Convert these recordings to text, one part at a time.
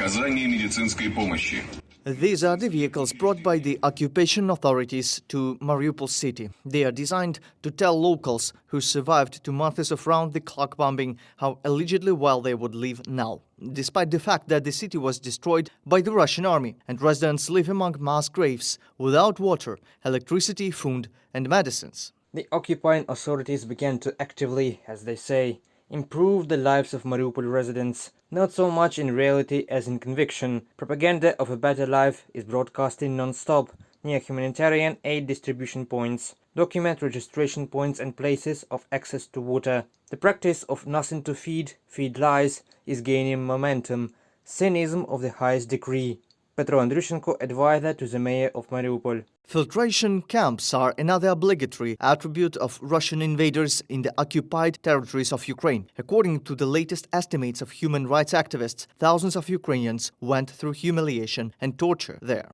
оказания медицинской помощи. These are the vehicles brought by the occupation authorities to Mariupol city. They are designed to tell locals who survived 2 months of round-the-clock bombing how allegedly well they would live now, despite the fact that the city was destroyed by the Russian army and residents live among mass graves without water, electricity, food and medicines. The occupying authorities began to actively, as they say, improve the lives of Mariupol residents, not so much in reality as in conviction. Propaganda of a better life is broadcasting non-stop near humanitarian aid distribution points, document registration points and places of access to water. The practice of nothing to feed lies, is gaining momentum, cynicism of the highest degree. Petro Andrushenko, advisor to the mayor of Mariupol. Filtration camps are another obligatory attribute of Russian invaders in the occupied territories of Ukraine. According to the latest estimates of human rights activists, thousands of Ukrainians went through humiliation and torture there.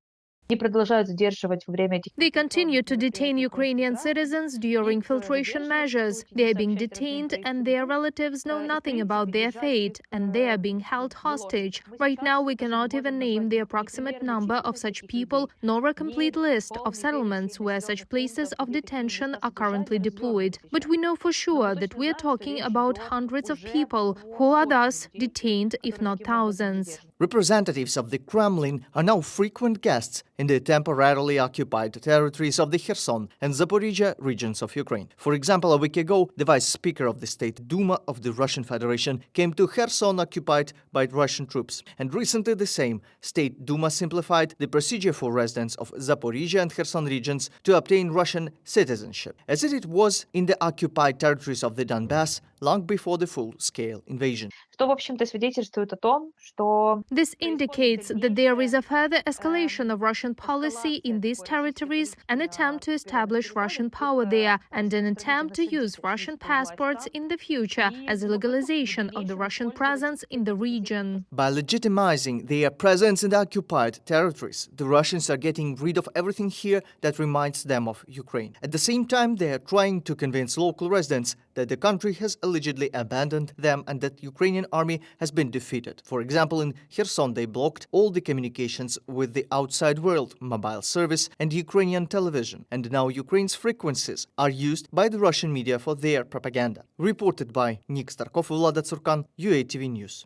They continue to detain Ukrainian citizens during filtration measures. They are being detained and their relatives know nothing about their fate, and they are being held hostage. Right now, we cannot even name the approximate number of such people, nor a complete list of settlements where such places of detention are currently deployed. But we know for sure that we are talking about hundreds of people who are thus detained, if not thousands. Representatives of the Kremlin are now frequent guests in the temporarily occupied territories of the Kherson and Zaporizhia regions of Ukraine. For example, a week ago, the Vice Speaker of the State Duma of the Russian Federation came to Kherson occupied by Russian troops. And recently the same State Duma simplified the procedure for residents of Zaporizhia and Kherson regions to obtain Russian citizenship, as it was in the occupied territories of the Donbass long before the full-scale invasion. This indicates that there is a further escalation of Russian policy in these territories, an attempt to establish Russian power there, and an attempt to use Russian passports in the future as a legalization of the Russian presence in the region. By legitimizing their presence in the occupied territories, the Russians are getting rid of everything here that reminds them of Ukraine. At the same time, they are trying to convince local residents that the country has allegedly abandoned them and that the Ukrainian army has been defeated. For example, in Kherson, they blocked all the communications with the outside world, mobile service and Ukrainian television. And now Ukraine's frequencies are used by the Russian media for their propaganda. Reported by Nick Starkov, Vlada Tsurkan, UATV News.